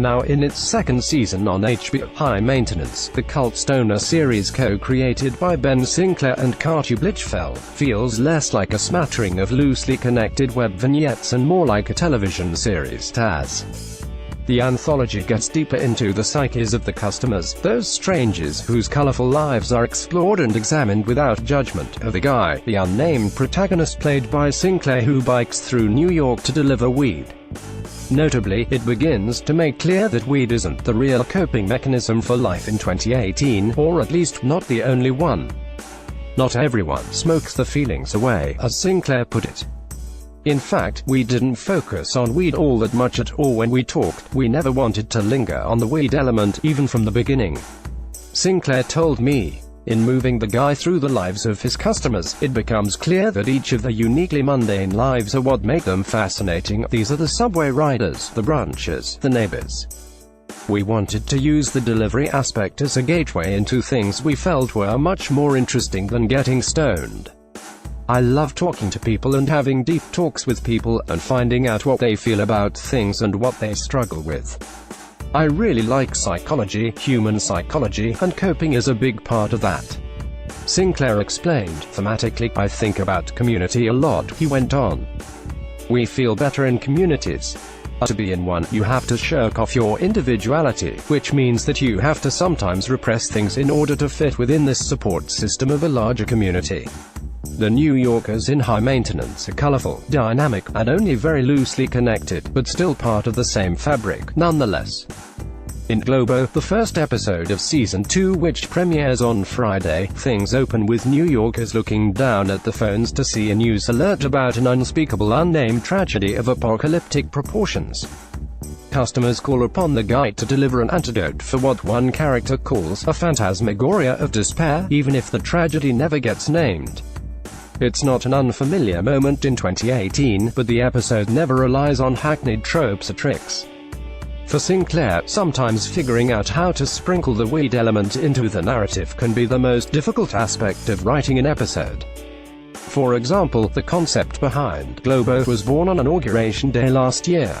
now in its second season on HBO. High Maintenance, the cult stoner series co-created by Ben Sinclair and Kati Blichfeld, feels less like a smattering of loosely connected web vignettes and more like a television series. As the anthology gets deeper into the psyches of the customers, those strangers whose colorful lives are explored and examined without judgment, of the guy, the unnamed protagonist played by Sinclair, who bikes through New York to deliver weed. Notably, it begins to make clear that weed isn't the real coping mechanism for life in 2018, or at least not the only one. Not everyone smokes the feelings away, as Sinclair put it. In fact, we didn't focus on weed all that much at all when we talked. We never wanted to linger on the weed element, even from the beginning. Sinclair told me. In moving the guy through the lives of his customers, it becomes clear that each of their uniquely mundane lives are what make them fascinating. These are the subway riders, the brunchers, the neighbors. We wanted to use the delivery aspect as a gateway into things we felt were much more interesting than getting stoned. I love talking to people and having deep talks with people, and finding out what they feel about things and what they struggle with. I really like psychology, human psychology, and coping is a big part of that. Sinclair explained. Thematically, I think about community a lot, he went on. We feel better in communities. To be in one, you have to shirk off your individuality, which means that you have to sometimes repress things in order to fit within this support system of a larger community. The New Yorkers in High Maintenance are colorful, dynamic, and only very loosely connected, but still part of the same fabric, nonetheless. In Globo, the first episode of Season 2, which premieres on Friday, things open with New Yorkers looking down at the phones to see a news alert about an unspeakable unnamed tragedy of apocalyptic proportions. Customers call upon the guy to deliver an antidote for what one character calls a phantasmagoria of despair, even if the tragedy never gets named. It's not an unfamiliar moment in 2018, but the episode never relies on hackneyed tropes or tricks. For Sinclair, sometimes figuring out how to sprinkle the weed element into the narrative can be the most difficult aspect of writing an episode. For example, the concept behind Globo was born on Inauguration Day last year.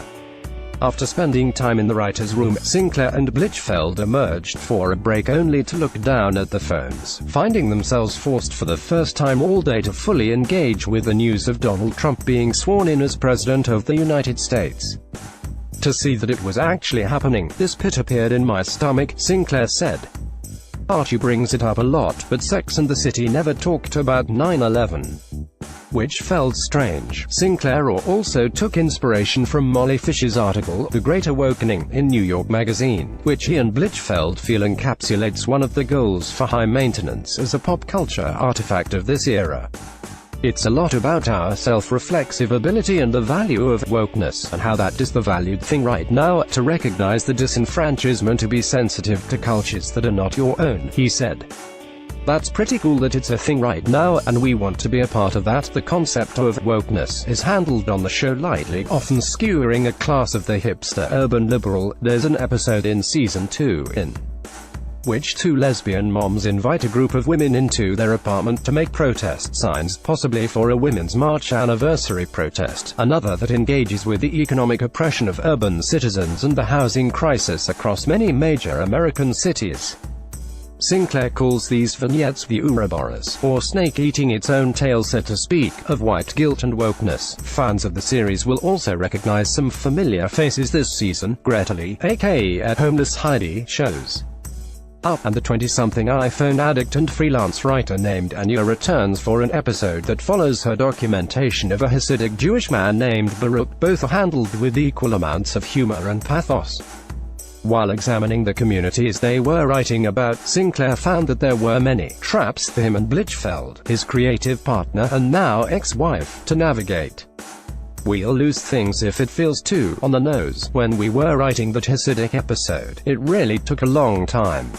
After spending time in the writer's room, Sinclair and Blichfeld emerged for a break only to look down at the phones, finding themselves forced for the first time all day to fully engage with the news of Donald Trump being sworn in as President of the United States. To see that it was actually happening, this pit appeared in my stomach, Sinclair said. Archie brings it up a lot, but Sex and the City never talked about 9/11. Which felt strange. Sinclair also took inspiration from Molly Fish's article, The Great Awakening, in New York Magazine, which he and Blichfeld feel encapsulates one of the goals for High Maintenance as a pop culture artifact of this era. It's a lot about our self-reflexive ability and the value of wokeness, and how that is the valued thing right now, to recognize the disenfranchisement, to be sensitive to cultures that are not your own, he said. That's pretty cool that it's a thing right now, and we want to be a part of that. The concept of wokeness is handled on the show lightly, often skewering a class of the hipster urban liberal. There's an episode in Season 2, in which two lesbian moms invite a group of women into their apartment to make protest signs, possibly for a Women's March anniversary protest. Another that engages with the economic oppression of urban citizens and the housing crisis across many major American cities. Sinclair calls these vignettes the Ouroboros, or snake eating its own tail, so to speak, of white guilt and wokeness. Fans of the series will also recognize some familiar faces this season. Greta Lee, aka At Homeless Heidi, shows up, and the 20-something iPhone addict and freelance writer named Anya returns for an episode that follows her documentation of a Hasidic Jewish man named Baruch. Both are handled with equal amounts of humor and pathos. While examining the communities they were writing about, Sinclair found that there were many traps for him and Blichfeld, his creative partner and now ex-wife, to navigate. We'll lose things if it feels too on the nose. When we were writing that Hasidic episode, it really took a long time.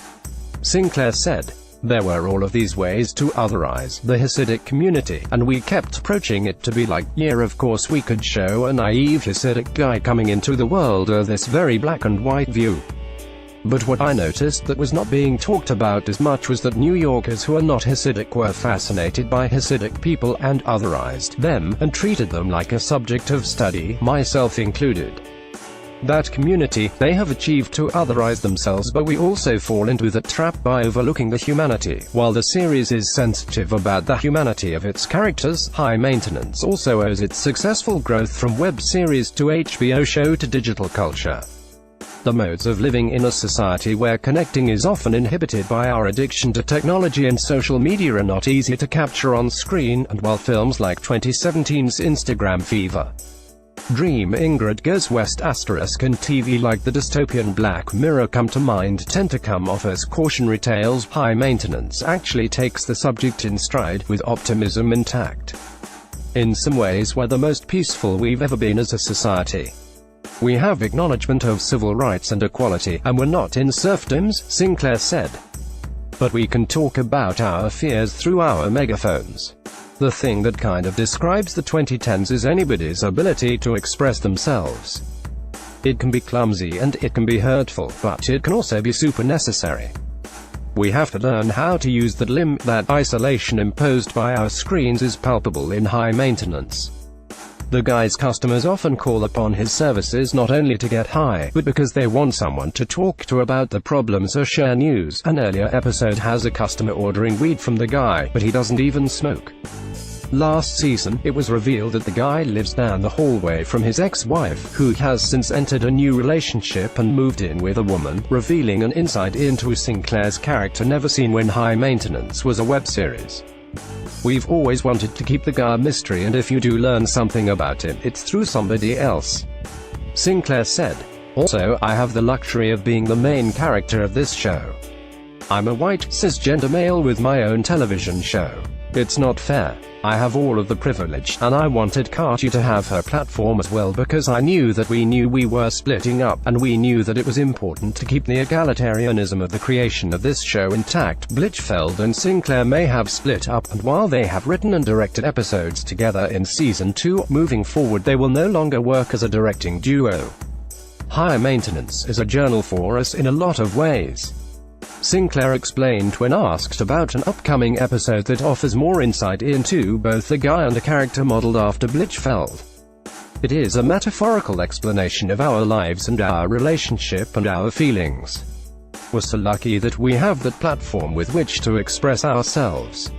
Sinclair said. There were all of these ways to otherize the Hasidic community, and we kept approaching it to be like, yeah, of course we could show a naive Hasidic guy coming into the world of this very black and white view. But what I noticed that was not being talked about as much was that New Yorkers who are not Hasidic were fascinated by Hasidic people and otherized them, and treated them like a subject of study, myself included. that community, they have achieved to otherize themselves, but we also fall into that trap by overlooking the humanity. While the series is sensitive about the humanity of its characters, High Maintenance also owes its successful growth from web series to HBO show to digital culture. The modes of living in a society where connecting is often inhibited by our addiction to technology and social media are not easy to capture on screen, and while films like 2017's Instagram Fever, Dream Ingrid Goes West ** and TV like the dystopian Black Mirror come to mind tend to come off as cautionary tales, High Maintenance actually takes the subject in stride, with optimism intact. In some ways we're the most peaceful we've ever been as a society. We have acknowledgement of civil rights and equality, and we're not in serfdoms, Sinclair said. But we can talk about our fears through our megaphones. The thing that kind of describes the 2010s is anybody's ability to express themselves. It can be clumsy and it can be hurtful, but it can also be super necessary. We have to learn how to use that limit. That isolation imposed by our screens is palpable in High Maintenance. The guy's customers often call upon his services not only to get high, but because they want someone to talk to about the problems or share news. An earlier episode has a customer ordering weed from the guy, but he doesn't even smoke. Last season, it was revealed that the guy lives down the hallway from his ex-wife, who has since entered a new relationship and moved in with a woman, revealing an insight into Sinclair's character never seen when High Maintenance was a web series. We've always wanted to keep the guy a mystery, and if you do learn something about him, it's through somebody else, Sinclair said. Also, I have the luxury of being the main character of this show. I'm a white, cisgender male with my own television show. It's not fair. I have all of the privilege, and I wanted Katya to have her platform as well because I knew that we were splitting up, and we knew that it was important to keep the egalitarianism of the creation of this show intact. Blichfeld and Sinclair may have split up, and while they have written and directed episodes together in Season 2, moving forward they will no longer work as a directing duo. High Maintenance is a journal for us in a lot of ways, Sinclair explained when asked about an upcoming episode that offers more insight into both the guy and a character modeled after Blichfeld. It is a metaphorical explanation of our lives and our relationship and our feelings. We're so lucky that we have that platform with which to express ourselves.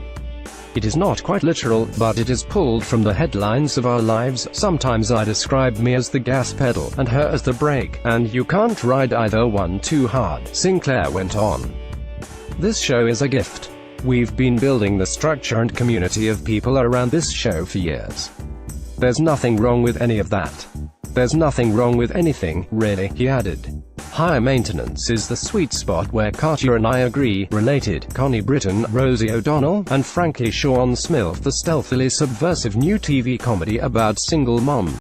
It is not quite literal, but it is pulled from the headlines of our lives. Sometimes I describe me as the gas pedal, and her as the brake, and you can't ride either one too hard, Sinclair went on. This show is a gift. We've been building the structure and community of people around this show for years. There's nothing wrong with any of that. There's nothing wrong with anything, really, he added. High Maintenance is the sweet spot where Katya and I agree. Related, Connie Britton, Rosie O'Donnell, and Frankie Shawn Smith, the stealthily subversive new TV comedy about single mom.